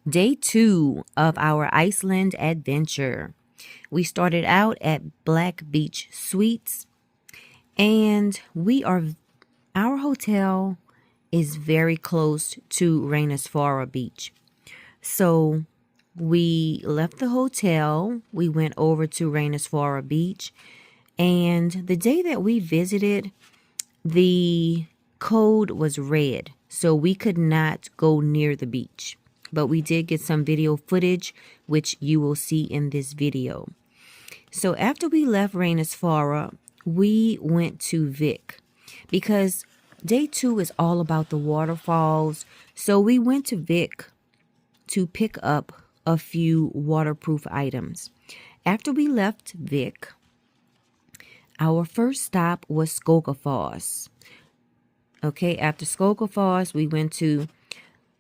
Day 2 of our Iceland adventure. We started out at Black Beach Suites, and our hotel is very close to Reynisfjara Beach. So we left the hotel, we went over to Reynisfjara Beach, and the day that we visited, the code was red, so we could not go near the beach. But we did get some video footage, which you will see in this video. So after we left Reynisfjara, we went to Vik because day 2 is all about the waterfalls. So we went to Vik to pick up a few waterproof items. After we left Vik, our first stop was Skogafoss. Okay, after Skogafoss, we went to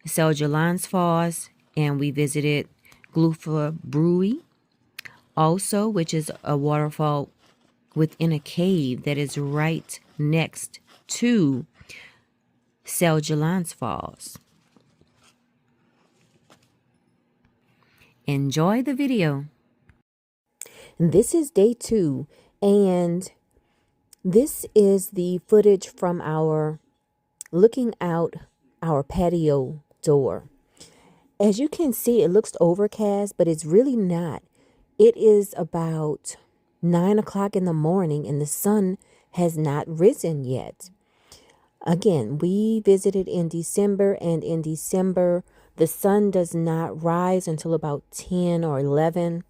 Seljalandsfoss and we visited Gljufrabui, also, which is a waterfall within a cave that is right next to Seljalandsfoss. Enjoy the video. This is day 2, and this is the footage from our looking out our patio door. As you can see, it looks overcast, but it's really not. It is about 9 o'clock in the morning and the sun has not risen yet. Again, we visited in December, and in December, the sun does not rise until about 10 or 11.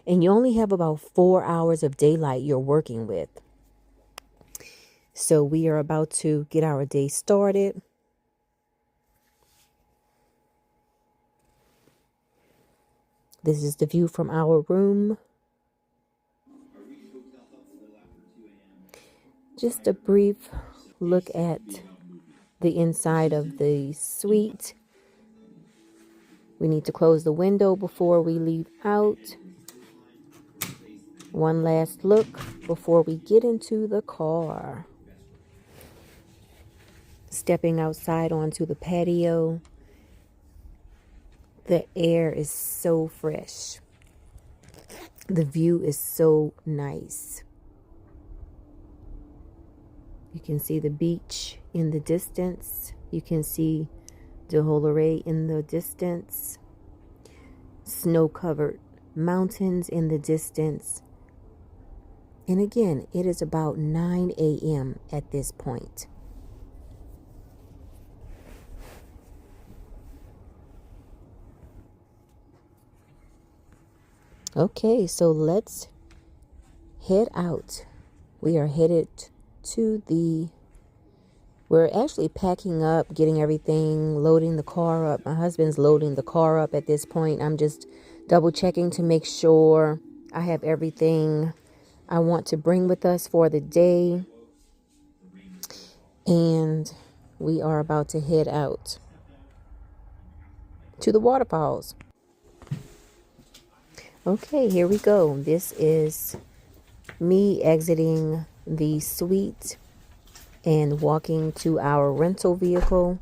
And you only have about 4 hours of daylight you're working with. So we are about to get our day started. This is the view from our room. Just a brief look at the inside of the suite. We need to close the window before we leave out. One last look before we get into the car. Stepping outside onto the patio. The air is so fresh. The view is so nice. You can see the beach in the distance. You can see Gljufrabui in the distance. Snow-covered mountains in the distance. And again, it is about 9 a.m. at this point. Okay, so let's head out. We are headed to we're actually packing up, getting everything, loading the car up. My husband's loading the car up at this point. I'm just double checking to make sure I have everything I want to bring with us for the day. And we are about to head out to the waterfalls. Okay, here we go. This is me exiting the suite and walking to our rental vehicle.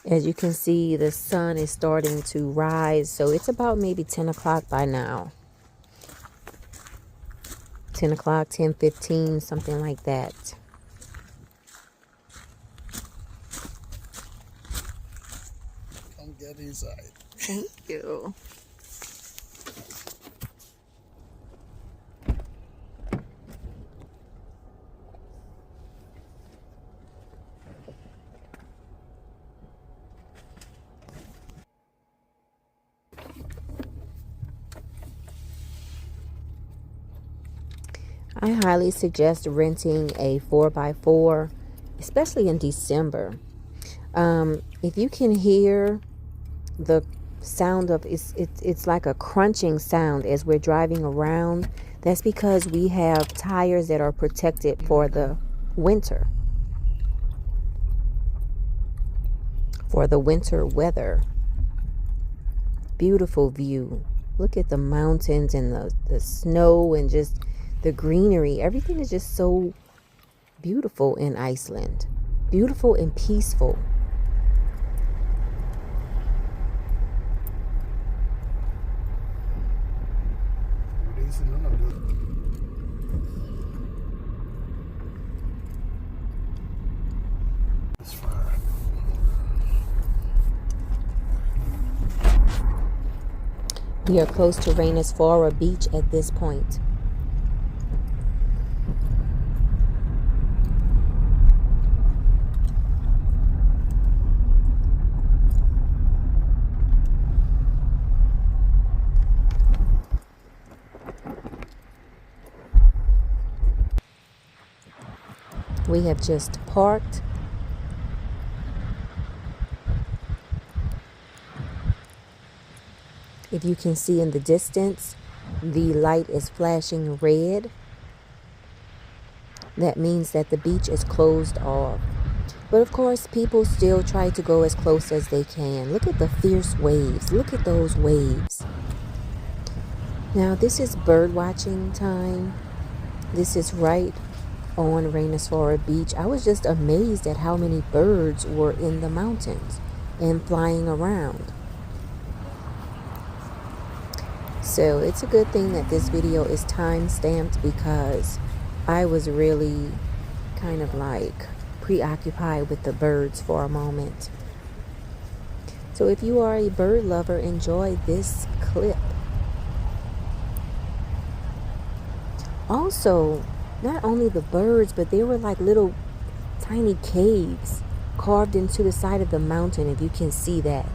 As you can see, the sun is starting to rise, so it's about maybe 10 o'clock by now. 10 o'clock, 10:15, something like that. Get inside. Thank you. I highly suggest renting a 4x4, especially in December. If you can hear the sound of it's like a crunching sound as we're driving around, that's because we have tires that are protected for the winter weather. Beautiful view. Look at the mountains and the snow and just the greenery. Everything is just so beautiful in Iceland. Beautiful and peaceful. We are close to Reynisfjara Beach at this point. We have just parked. If you can see in the distance, the light is flashing red. That means that the beach is closed off. But of course, people still try to go as close as they can. Look at the fierce waves. Look at those waves. Now, this is bird watching time. This is right on Reynisfjara Beach. I was just amazed at how many birds were in the mountains and flying around. So it's a good thing that this video is time stamped, because I was really kind of like preoccupied with the birds for a moment. So if you are a bird lover, enjoy this clip. Also, not only the birds, but there were like little tiny caves carved into the side of the mountain, if you can see that.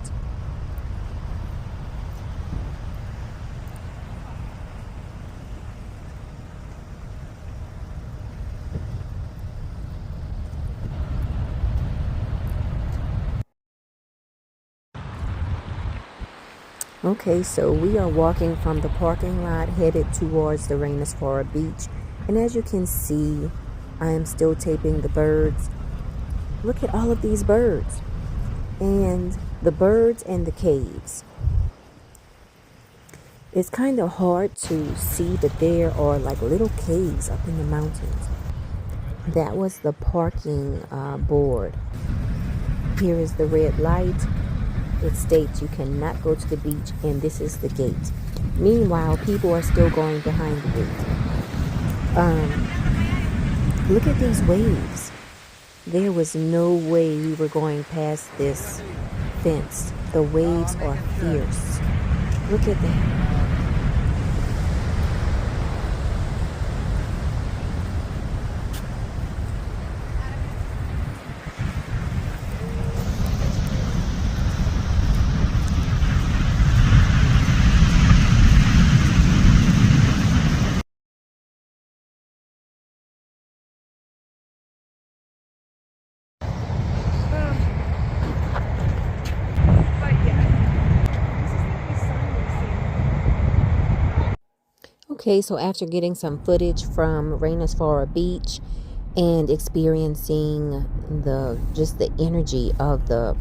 Okay, so we are walking from the parking lot headed towards the Reynisfjara Beach. And as you can see, I am still taping the birds. Look at all of these birds. And the birds and the caves. It's kind of hard to see, but there are like little caves up in the mountains. That was the parking board. Here is the red light. It states you cannot go to the beach, and this is the gate. Meanwhile, people are still going behind the gate. Look at these waves. There was no way we were going past this fence. The waves are fierce. Look at that. Okay, so after getting some footage from Reynisfjara Beach and experiencing the energy of the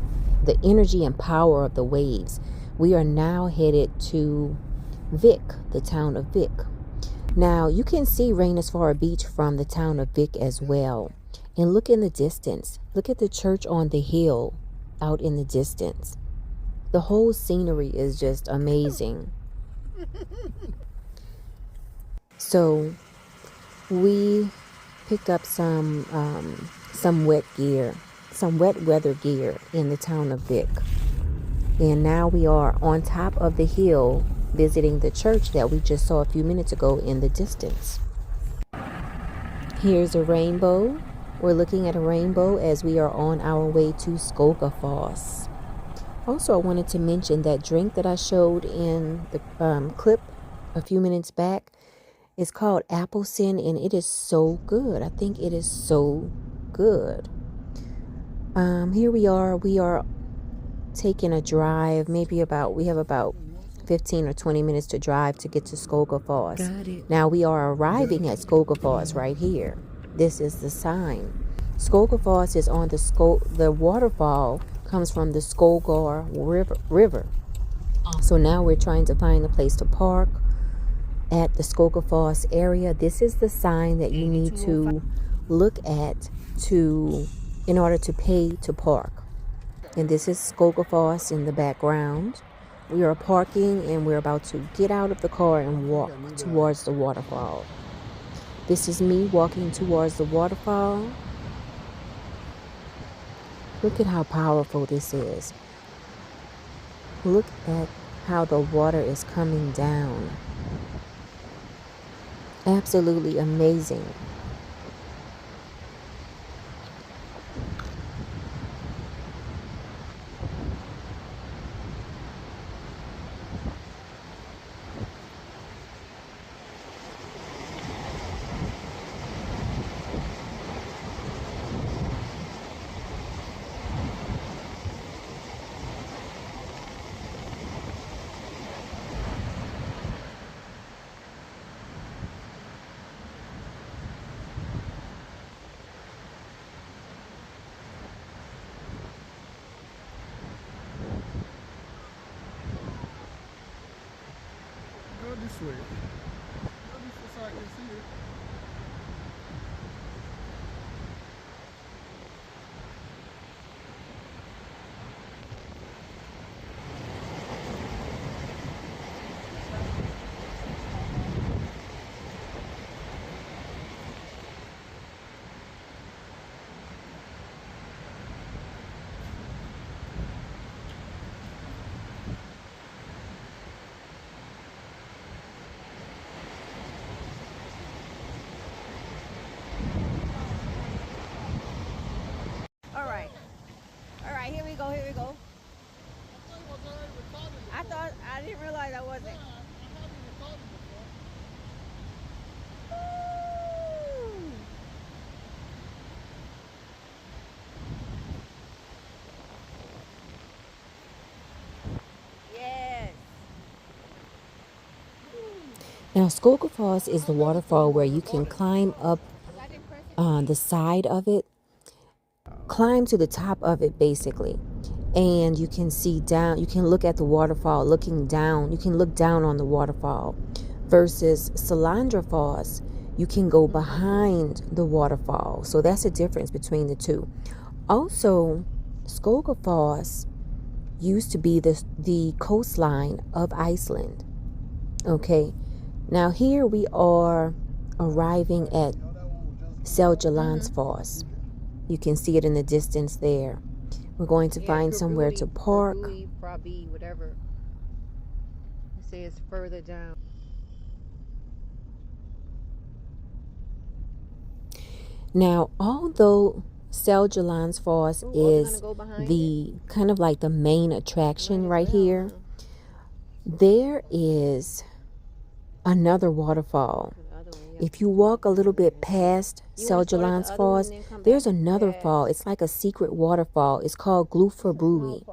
energy and power of the waves, we are now headed to Vik, the town of Vik. Now, you can see Reynisfjara Beach from the town of Vik as well. And look in the distance. Look at the church on the hill out in the distance. The whole scenery is just amazing. So we picked up some wet gear, some wet weather gear in the town of Vik. And now we are on top of the hill visiting the church that we just saw a few minutes ago in the distance. Here's a rainbow. We're looking at a rainbow as we are on our way to Skogafoss. Also, I wanted to mention that drink that I showed in the clip a few minutes back. It's called Applesin, and it is so good. I think it is so good. Here we are. We are taking a drive. We have about 15 or 20 minutes to drive to get to Skogafoss. Now we are arriving at Skogafoss right here. This is the sign. Skogafoss is on the waterfall comes from the Skogafoss River. So now we're trying to find a place to park at the Skogafoss area. This is the sign that you need to look at in order to pay to park. And this is Skogafoss in the background. We are parking and we're about to get out of the car and walk towards the waterfall. This is me walking towards the waterfall. Look at how powerful this is. Look at how the water is coming down. Absolutely amazing. Go this way. Go this way so I can see it. All right, here we go, here we go. I didn't realize I wasn't. Woo! Yes. Now, Skogafoss is the waterfall where you can climb up on the side of it, climb to the top of it basically, and you can see down. You can look at the waterfall looking down. You can look down on the waterfall. Versus Seljalandsfoss, you can go behind the waterfall. So that's the difference between the two. Also, Skogafoss used to be the coastline of Iceland. Okay, now here we are arriving at Seljalandsfoss. You can see it in the distance there. We're going to find somewhere to park. Gljufrabui, whatever. It says further down. Now, although Seljalandsfoss is the kind of like the main attraction right here, there is another waterfall. If you walk a little bit past Seljalandsfoss, there's another fall. It's like a secret waterfall. It's called Gljufrabui.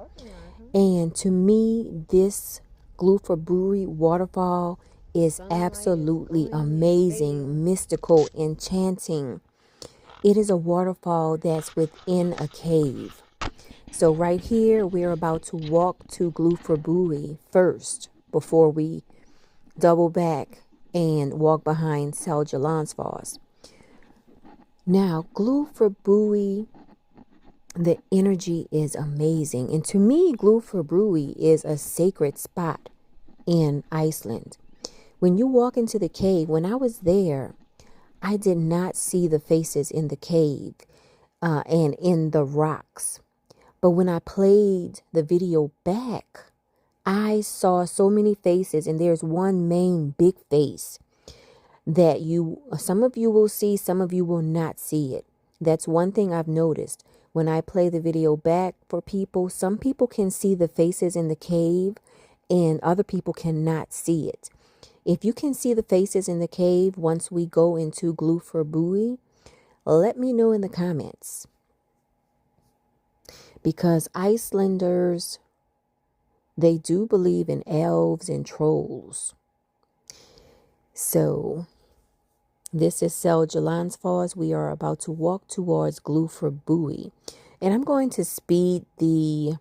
And to me, this Gljufrabui waterfall is absolutely amazing, mystical, enchanting. It is a waterfall that's within a cave. So right here, we're about to walk to Gljufrabui first before we double back and walk behind Seljalandsfoss. Now, Gljufrabui, the energy is amazing. And to me, Gljufrabui is a sacred spot in Iceland. When you walk into the cave, when I was there, I did not see the faces in the cave and in the rocks. But when I played the video back, I saw so many faces, and there's one main big face that some of you will see, some of you will not see it. That's one thing I've noticed. When I play the video back for people, some people can see the faces in the cave and other people cannot see it. If you can see the faces in the cave once we go into Gljufrabui, let me know in the comments. Because Icelanders, they do believe in elves and trolls. So, this is Seljalandsfoss. We are about to walk towards Gljufrabui. And I'm going to speed the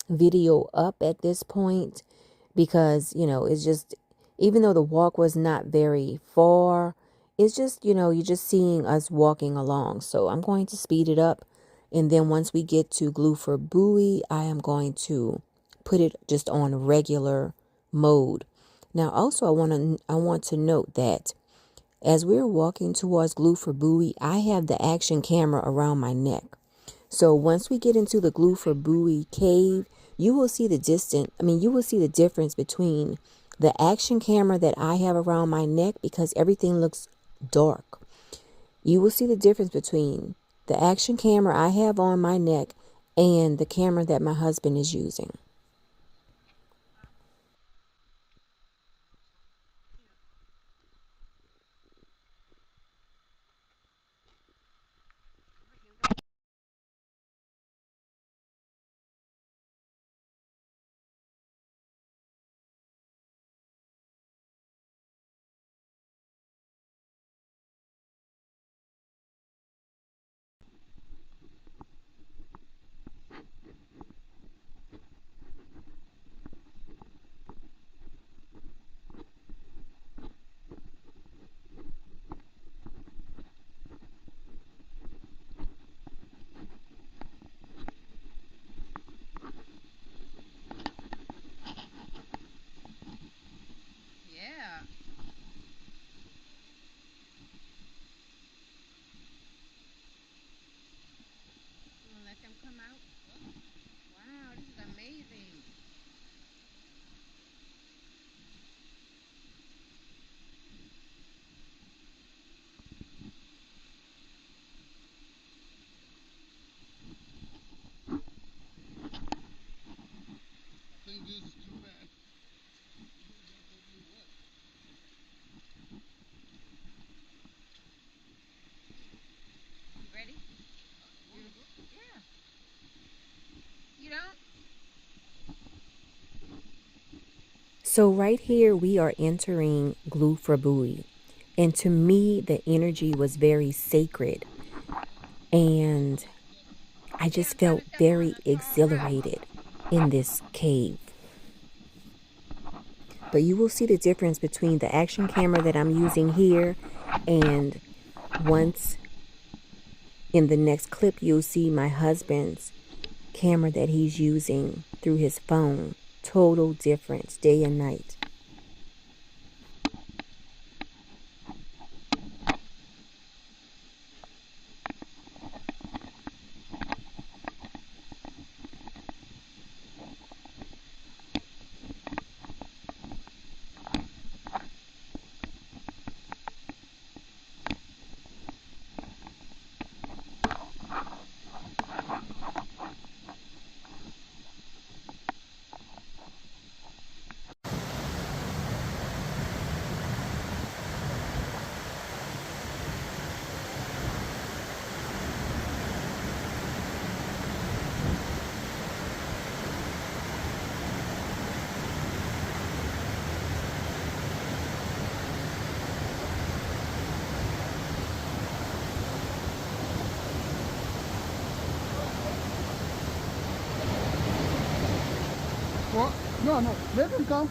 video up at this point because, it's just, even though the walk was not very far, it's just, you're just seeing us walking along. So I'm going to speed it up. And then once we get to Gljufrabui, I am going to put it just on regular mode. Now, also, I want to note that as we're walking towards Gljufrabui, I have the action camera around my neck. So once we get into the Gljufrabui cave, you will see you will see the difference between the action camera that I have around my neck, because everything looks dark. You will see the difference between the action camera I have on my neck and the camera that my husband is using. Yeah. Let them come out. Wow, this is amazing. I think this is too bad. You ready? Yeah. You don't? So right here we are entering Gljufrabui. And to me, the energy was very sacred. And I Yeah, just I'm trying felt to step on very a small rock. exhilarated in this cave. But you will see the difference between the action camera that I'm using here, and once in the next clip, you'll see my husband's camera that he's using through his phone. Total difference, day and night. What? No, no. Let them come.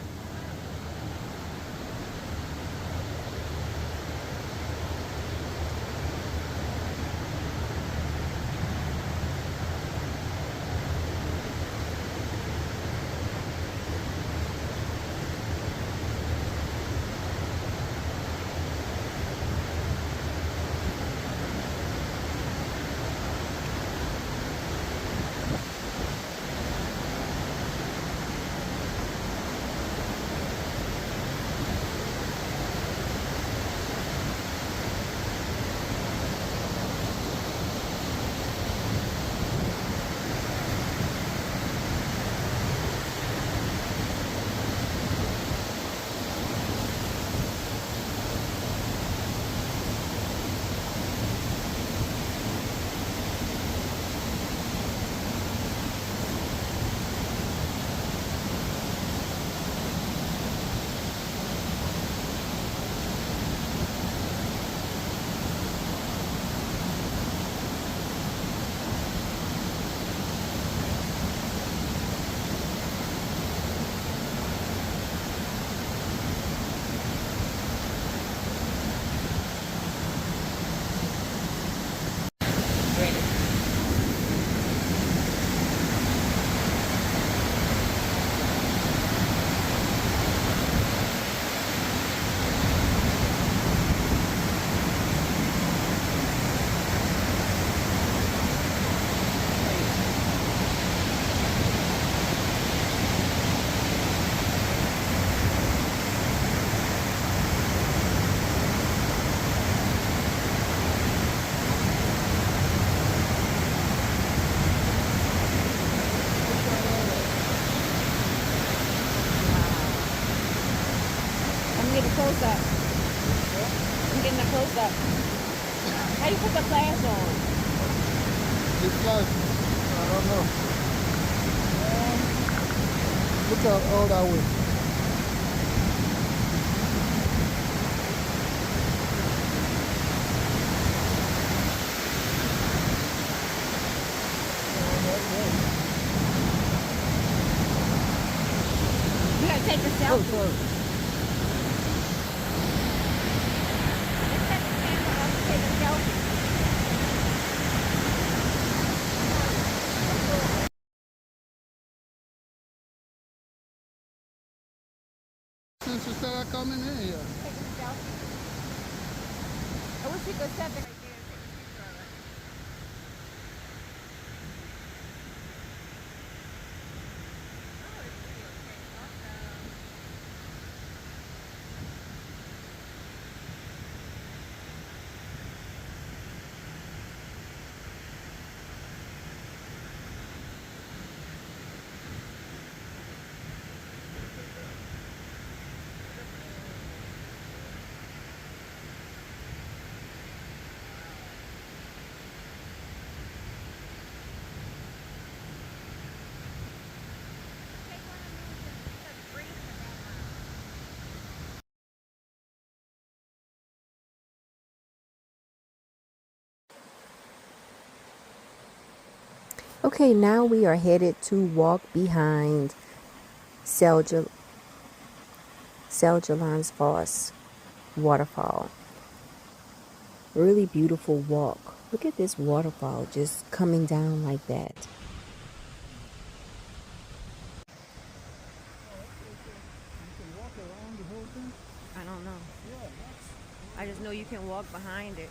close up. I'm getting a close up. How you put the flash on? This flash, I don't know. Look out all that way. You gotta take a Oh, selfie. sorry. Just set the camera up and take a selfie. Since you started coming in here. Take a selfie. I wish you could set the Okay, now we are headed to walk behind Seljalandsfoss Waterfall. Really beautiful walk. Look at this waterfall just coming down like that. You can walk around the whole thing. I don't know. Yeah, that's. I just know you can walk behind it.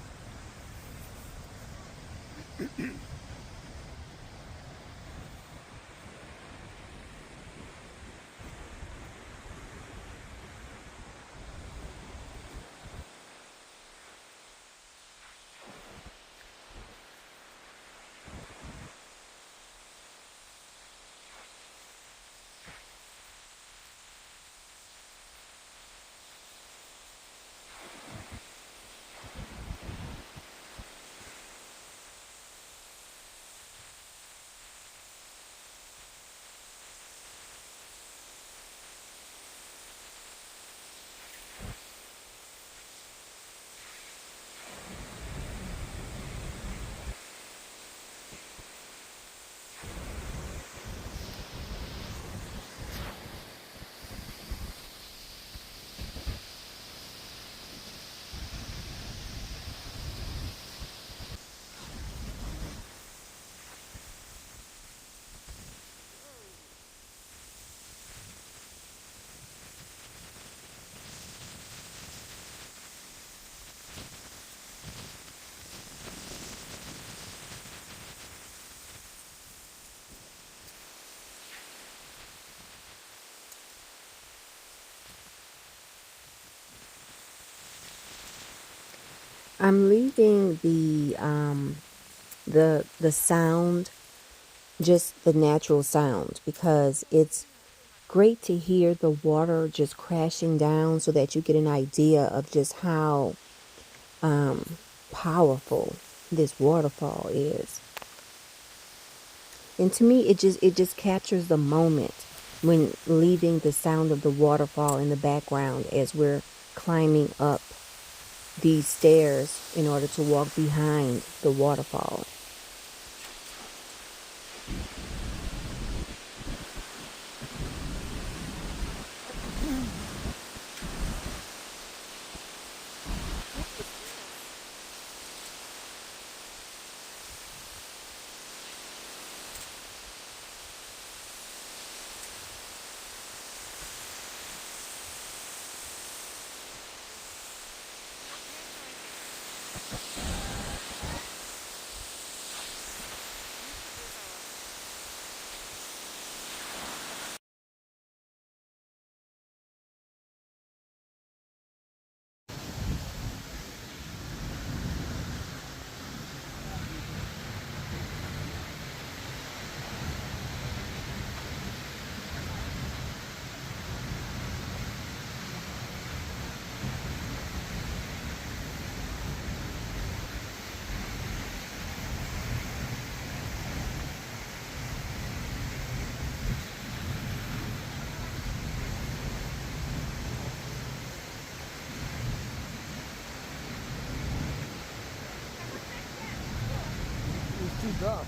I'm leaving the sound, just the natural sound, because it's great to hear the water just crashing down so that you get an idea of just how powerful this waterfall is. And to me, it just captures the moment when leaving the sound of the waterfall in the background as we're climbing up these stairs in order to walk behind the waterfall. dark.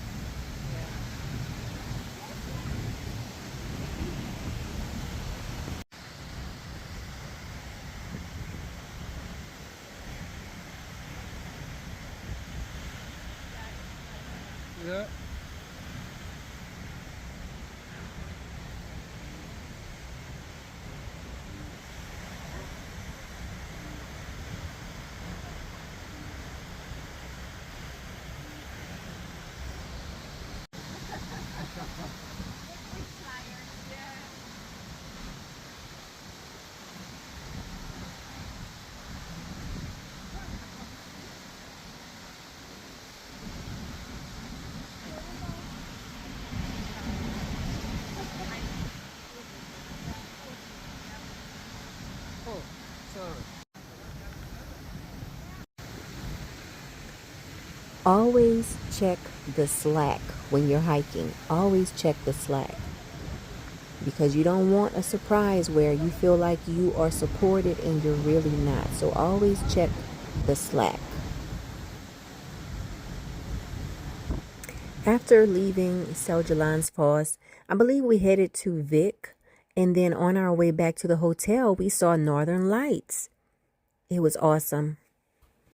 Yeah. Oh, sorry. Always check the slack when you're hiking. Always check the slack, because you don't want a surprise where you feel like you are supported and you're really not. So always check the slack. After leaving Seljalandsfoss, I believe we headed to Vik, and then on our way back to the hotel, we saw Northern Lights. It was awesome.